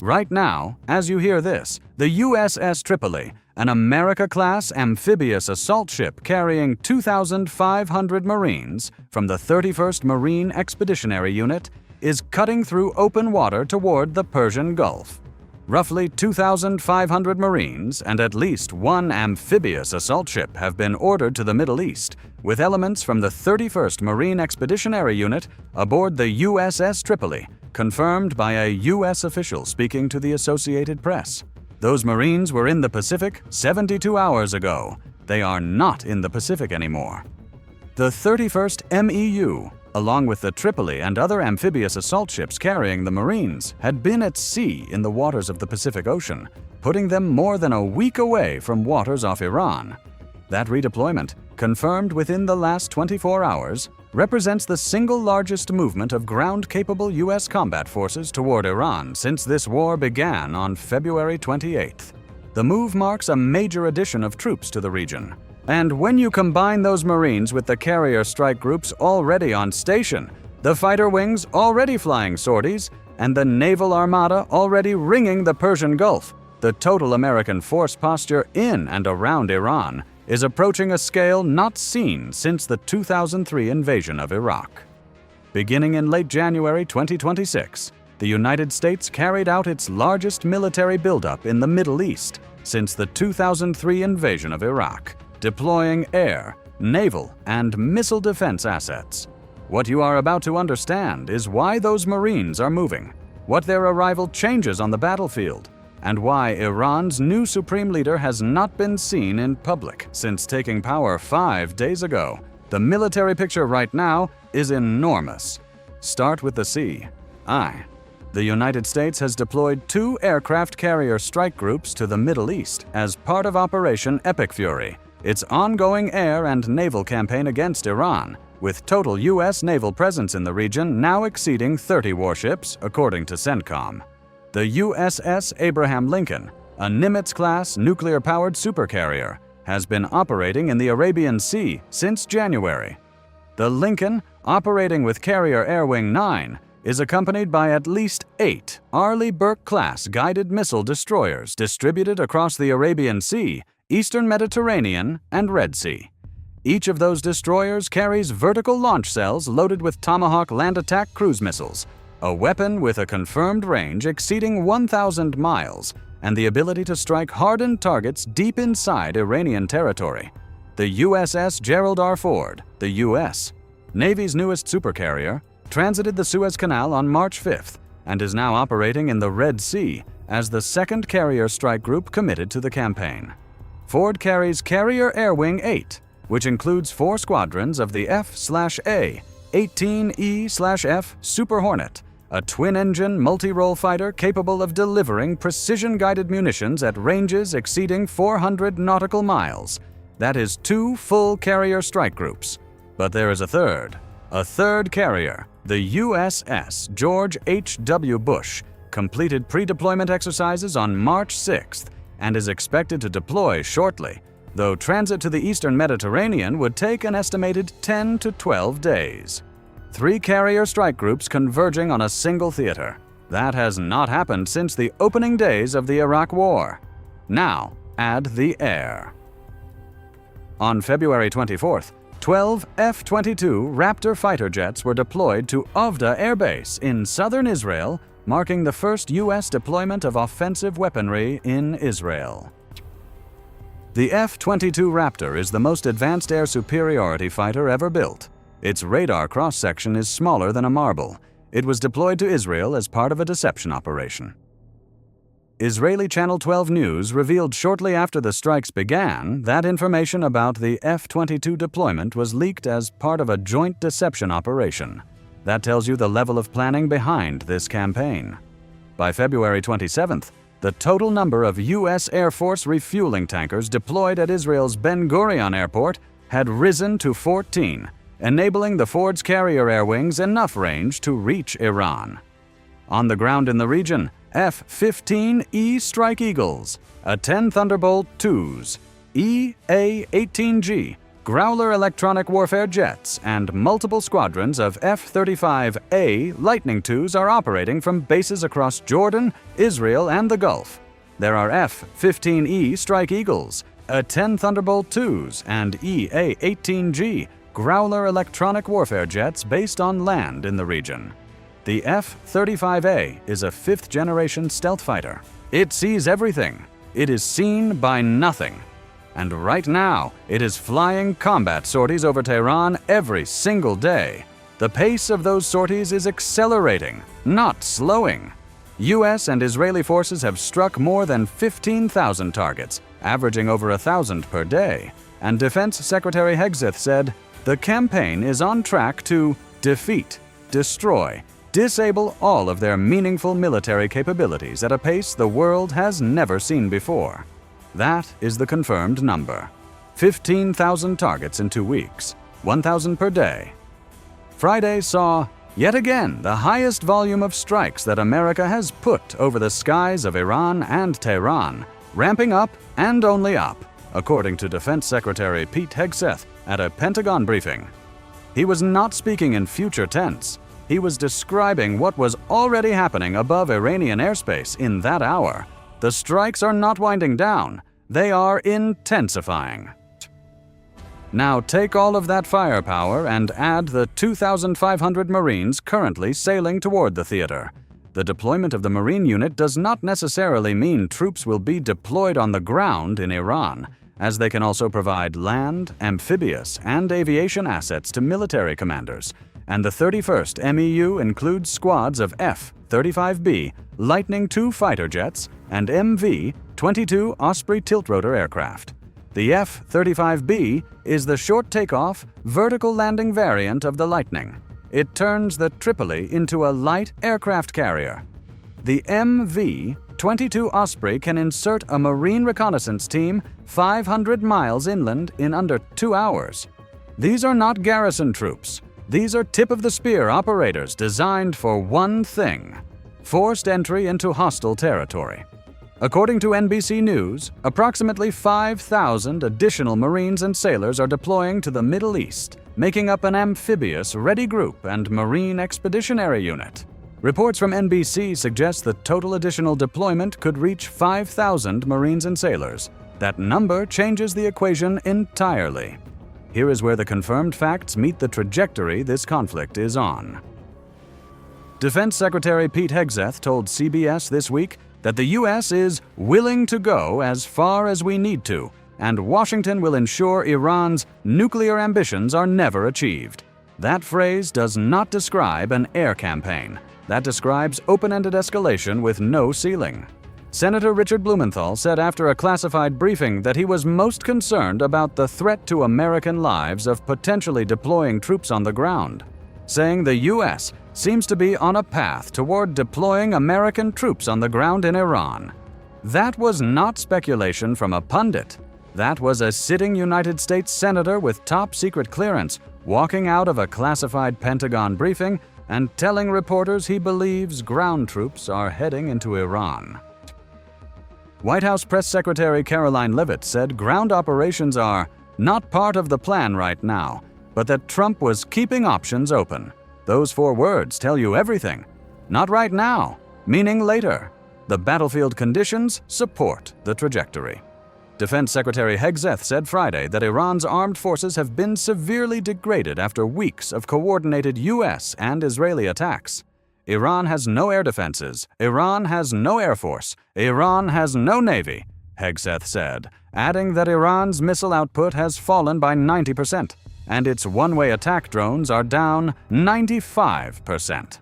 Right now, as you hear this, the USS Tripoli, an America-class amphibious assault ship carrying 2,500 Marines from the 31st Marine Expeditionary Unit, is cutting through open water toward the Persian Gulf. Roughly 2,500 Marines and at least one amphibious assault ship have been ordered to the Middle East, with elements from the 31st Marine Expeditionary Unit aboard the USS Tripoli, confirmed by a U.S. official speaking to the Associated Press. Those Marines were in the Pacific 72 hours ago. They are not in the Pacific anymore. The 31st MEU, along with the Tripoli and other amphibious assault ships carrying the Marines, had been at sea in the waters of the Pacific Ocean, putting them more than a week away from waters off Iran. That redeployment, confirmed within the last 24 hours, represents the single largest movement of ground-capable U.S. combat forces toward Iran since this war began on February 28th. The move marks a major addition of troops to the region. And when you combine those Marines with the carrier strike groups already on station, the fighter wings already flying sorties, and the naval armada already ringing the Persian Gulf, the total American force posture in and around Iran is approaching a scale not seen since the 2003 invasion of Iraq. Beginning in late January 2026, the United States carried out its largest military buildup in the Middle East since the 2003 invasion of Iraq, deploying air, naval, and missile defense assets. What you are about to understand is why those Marines are moving, what their arrival changes on the battlefield, and why Iran's new supreme leader has not been seen in public since taking power 5 days ago. The military picture right now is enormous. Start with the sea. The United States has deployed 2 aircraft carrier strike groups to the Middle East as part of Operation Epic Fury, its ongoing air and naval campaign against Iran, with total U.S. naval presence in the region now exceeding 30 warships, according to CENTCOM. The USS Abraham Lincoln, a Nimitz-class nuclear-powered supercarrier, has been operating in the Arabian Sea since January. The Lincoln, operating with Carrier Air Wing 9, is accompanied by at least 8 Arleigh Burke-class guided missile destroyers distributed across the Arabian Sea, Eastern Mediterranean, and Red Sea. Each of those destroyers carries vertical launch cells loaded with Tomahawk land attack cruise missiles, a weapon with a confirmed range exceeding 1,000 miles and the ability to strike hardened targets deep inside Iranian territory. The USS Gerald R. Ford, the U.S. Navy's newest supercarrier, transited the Suez Canal on March 5th and is now operating in the Red Sea as the second carrier strike group committed to the campaign. Ford carries Carrier Air Wing 8, which includes 4 squadrons of the F/A 18E/F Super Hornet, a twin-engine multi-role fighter capable of delivering precision-guided munitions at ranges exceeding 400 nautical miles. That is 2 full carrier strike groups. But there is a third carrier, the USS George H.W. Bush, completed pre-deployment exercises on March 6th and is expected to deploy shortly, though transit to the Eastern Mediterranean would take an estimated 10 to 12 days. 3 carrier strike groups converging on a single theater. That has not happened since the opening days of the Iraq War. Now, add the air. On February 24th, 12 F-22 Raptor fighter jets were deployed to Avda Air Base in southern Israel, marking the first U.S. deployment of offensive weaponry in Israel. The F-22 Raptor is the most advanced air superiority fighter ever built. Its radar cross-section is smaller than a marble. It was deployed to Israel as part of a deception operation. Israeli Channel 12 News revealed shortly after the strikes began that information about the F-22 deployment was leaked as part of a joint deception operation. That tells you the level of planning behind this campaign. By February 27th, the total number of U.S. Air Force refueling tankers deployed at Israel's Ben Gurion Airport had risen to 14, enabling the Ford's Carrier Air Wings enough range to reach Iran. On the ground in the region, F-15E Strike Eagles, A-10 Thunderbolt IIs, EA-18G, Growler electronic warfare jets and multiple squadrons of F-35A Lightning IIs are operating from bases across Jordan, Israel, and the Gulf. There are F-15E Strike Eagles, A-10 Thunderbolt IIs, and EA-18G Growler electronic warfare jets based on land in the region. The F-35A is a fifth-generation stealth fighter. It sees everything. It is seen by nothing. And right now, it is flying combat sorties over Tehran every single day. The pace of those sorties is accelerating, not slowing. U.S. and Israeli forces have struck more than 15,000 targets, averaging over 1,000 per day. And Defense Secretary Hegseth said, "The campaign is on track to defeat, destroy, disable all of their meaningful military capabilities at a pace the world has never seen before." That is the confirmed number. 15,000 targets in 2 weeks, 1,000 per day. Friday saw, yet again, the highest volume of strikes that America has put over the skies of Iran and Tehran, ramping up and only up, according to Defense Secretary Pete Hegseth at a Pentagon briefing. He was not speaking in future tense. He was describing what was already happening above Iranian airspace in that hour. The strikes are not winding down. They are intensifying. Now take all of that firepower and add the 2,500 Marines currently sailing toward the theater. The deployment of the Marine unit does not necessarily mean troops will be deployed on the ground in Iran, as they can also provide land, amphibious, and aviation assets to military commanders. And the 31st MEU includes squads of F-35B Lightning II fighter jets and MV-22 Osprey tiltrotor aircraft. The F-35B is the short takeoff, vertical landing variant of the Lightning. It turns the Tripoli into a light aircraft carrier. The MV-22 Osprey can insert a Marine reconnaissance team 500 miles inland in under 2 hours. These are not garrison troops. These are tip-of-the-spear operators designed for one thing: forced entry into hostile territory. According to NBC News, approximately 5,000 additional Marines and sailors are deploying to the Middle East, making up an amphibious ready group and Marine expeditionary unit. Reports from NBC suggest the total additional deployment could reach 5,000 Marines and sailors. That number changes the equation entirely. Here is where the confirmed facts meet the trajectory this conflict is on. Defense Secretary Pete Hegseth told CBS this week that the U.S. is willing to go as far as we need to, and Washington will ensure Iran's nuclear ambitions are never achieved. That phrase does not describe an air campaign. That describes open-ended escalation with no ceiling. Senator Richard Blumenthal said after a classified briefing that he was most concerned about the threat to American lives of potentially deploying troops on the ground, saying the U.S. seems to be on a path toward deploying American troops on the ground in Iran. That was not speculation from a pundit. That was a sitting United States senator with top-secret clearance walking out of a classified Pentagon briefing and telling reporters he believes ground troops are heading into Iran. White House Press Secretary Caroline Leavitt said ground operations are not part of the plan right now, but that Trump was keeping options open. Those 4 words tell you everything. Not right now, meaning later. The battlefield conditions support the trajectory. Defense Secretary Hegseth said Friday that Iran's armed forces have been severely degraded after weeks of coordinated U.S. and Israeli attacks. Iran has no air defenses. Iran has no air force. Iran has no navy, Hegseth said, adding that Iran's missile output has fallen by 90%, and its one-way attack drones are down 95%.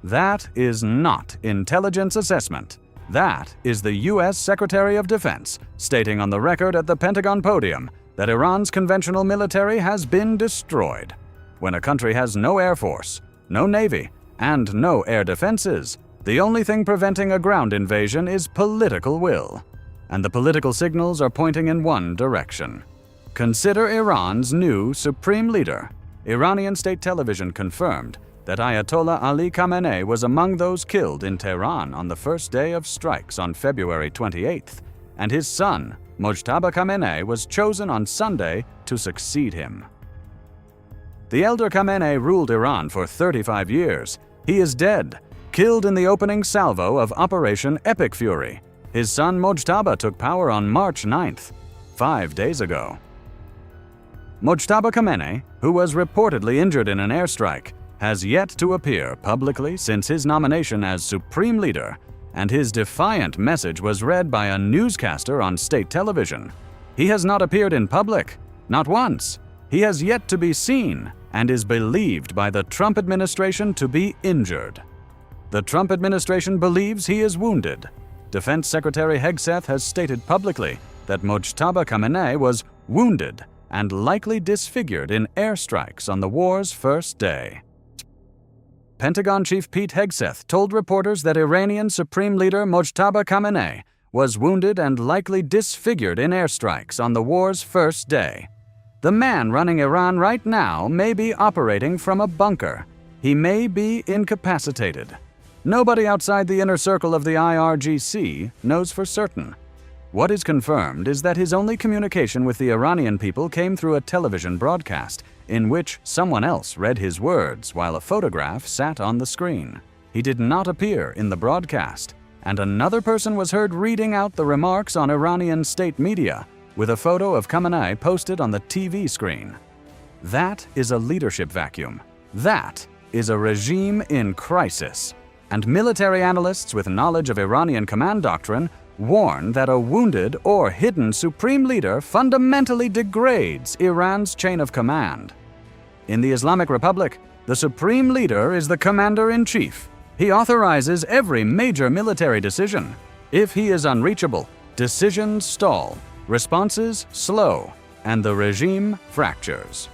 That is not intelligence assessment. That is the U.S. Secretary of Defense stating on the record at the Pentagon podium that Iran's conventional military has been destroyed. When a country has no air force, no navy, and no air defenses, the only thing preventing a ground invasion is political will. And the political signals are pointing in one direction. Consider Iran's new supreme leader. Iranian state television confirmed that Ayatollah Ali Khamenei was among those killed in Tehran on the first day of strikes on February 28th. and his son, Mojtaba Khamenei, was chosen on Sunday to succeed him. The elder Khamenei ruled Iran for 35 years. He is dead, killed in the opening salvo of Operation Epic Fury. His son Mojtaba took power on March 9th, 5 days ago. Mojtaba Khamenei, who was reportedly injured in an airstrike, has yet to appear publicly since his nomination as supreme leader, and his defiant message was read by a newscaster on state television. He has not appeared in public, not once. He has yet to be seen and is believed by the Trump administration to be injured. The Trump administration believes he is wounded. Defense Secretary Hegseth has stated publicly that Mojtaba Khamenei was wounded and likely disfigured in airstrikes on the war's first day. Pentagon Chief Pete Hegseth told reporters that Iranian Supreme Leader Mojtaba Khamenei was wounded and likely disfigured in airstrikes on the war's first day. The man running Iran right now may be operating from a bunker. He may be incapacitated. Nobody outside the inner circle of the IRGC knows for certain. What is confirmed is that his only communication with the Iranian people came through a television broadcast in which someone else read his words while a photograph sat on the screen. He did not appear in the broadcast, and another person was heard reading out the remarks on Iranian state media with a photo of Khamenei posted on the TV screen. That is a leadership vacuum. That is a regime in crisis. And military analysts with knowledge of Iranian command doctrine warn that a wounded or hidden supreme leader fundamentally degrades Iran's chain of command. In the Islamic Republic, the supreme leader is the commander-in-chief. He authorizes every major military decision. If he is unreachable, decisions stall, responses slow, and the regime fractures.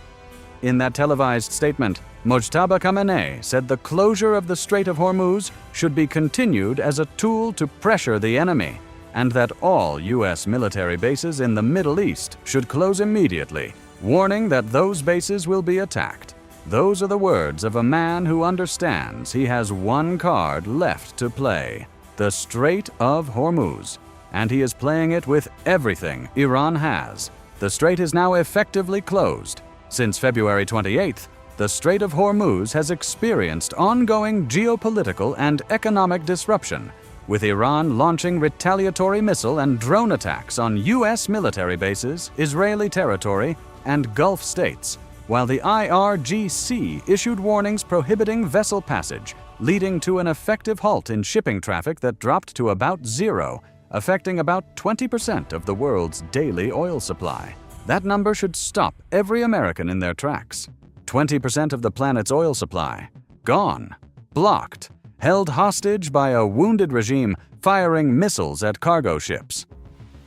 In that televised statement, Mojtaba Khamenei said the closure of the Strait of Hormuz should be continued as a tool to pressure the enemy, and that all U.S. military bases in the Middle East should close immediately, warning that those bases will be attacked. Those are the words of a man who understands he has one card left to play, the Strait of Hormuz, and he is playing it with everything Iran has. The strait is now effectively closed. Since February 28th, the Strait of Hormuz has experienced ongoing geopolitical and economic disruption, with Iran launching retaliatory missile and drone attacks on U.S. military bases, Israeli territory, and Gulf states, while the IRGC issued warnings prohibiting vessel passage, leading to an effective halt in shipping traffic that dropped to about zero, affecting about 20% of the world's daily oil supply. That number should stop every American in their tracks. 20% of the planet's oil supply, gone, blocked, held hostage by a wounded regime firing missiles at cargo ships.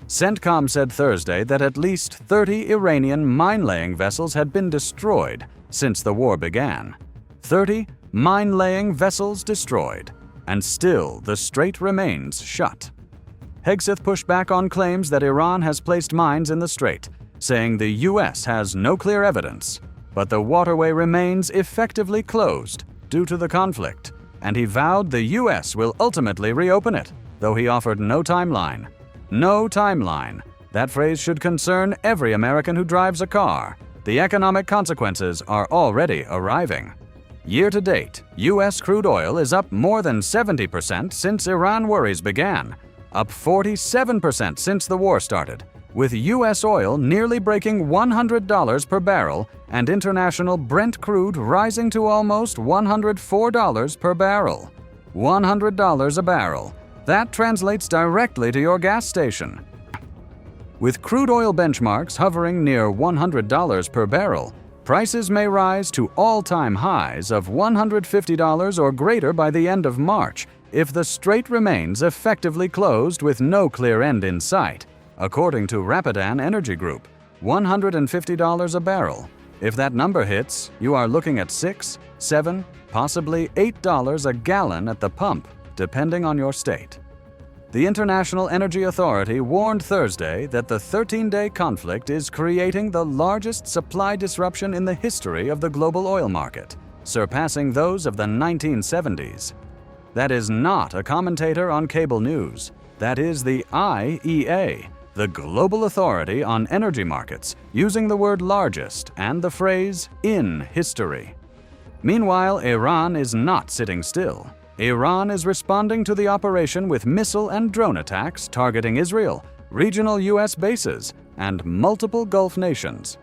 CENTCOM said Thursday that at least 30 Iranian mine-laying vessels had been destroyed since the war began. 30 mine-laying vessels destroyed, and still the strait remains shut. Hegseth pushed back on claims that Iran has placed mines in the strait, saying the U.S. has no clear evidence, but the waterway remains effectively closed due to the conflict, and he vowed the U.S. will ultimately reopen it, though he offered no timeline. No timeline. That phrase should concern every American who drives a car. The economic consequences are already arriving. Year to date, U.S. crude oil is up more than 70% since Iran worries began, up 47% since the war started, with U.S. oil nearly breaking $100 per barrel and international Brent crude rising to almost $104 per barrel. $100 a barrel. That translates directly to your gas station. With crude oil benchmarks hovering near $100 per barrel, prices may rise to all-time highs of $150 or greater by the end of March if the strait remains effectively closed with no clear end in sight, according to Rapidan Energy Group. $150 a barrel. If that number hits, you are looking at $6, $7, possibly $8 a gallon at the pump, depending on your state. The International Energy Authority warned Thursday that the 13-day conflict is creating the largest supply disruption in the history of the global oil market, surpassing those of the 1970s. That is not a commentator on cable news. that is the IEA, the global authority on energy markets, using the word largest and the phrase in history. Meanwhile, Iran is not sitting still. Iran is responding to the operation with missile and drone attacks targeting Israel, regional U.S. bases, and multiple Gulf nations.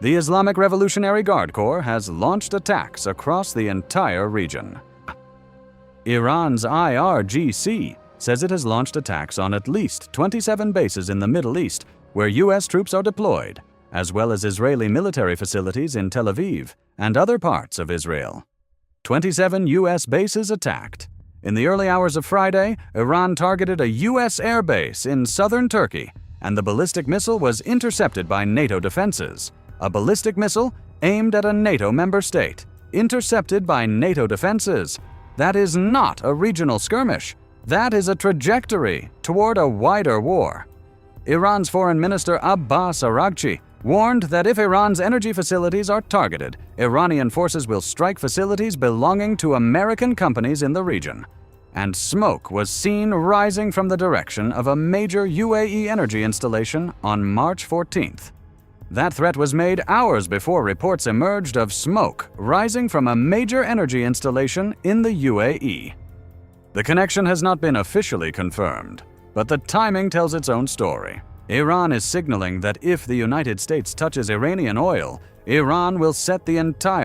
The Islamic Revolutionary Guard Corps has launched attacks across the entire region. Iran's IRGC says it has launched attacks on at least 27 bases in the Middle East where U.S. troops are deployed, as well as Israeli military facilities in Tel Aviv and other parts of Israel. 27 U.S. bases attacked. In the early hours of Friday, Iran targeted a U.S. air base in southern Turkey, and the ballistic missile was intercepted by NATO defenses. A ballistic missile aimed at a NATO member state, intercepted by NATO defenses. That is not a regional skirmish. That is a trajectory toward a wider war. Iran's Foreign Minister Abbas Araghchi warned that if Iran's energy facilities are targeted, Iranian forces will strike facilities belonging to American companies in the region. And smoke was seen rising from the direction of a major UAE energy installation on March 14th. That threat was made hours before reports emerged of smoke rising from a major energy installation in the UAE. The connection has not been officially confirmed, but the timing tells its own story. Iran is signaling that if the United States touches Iranian oil, Iran will set the entire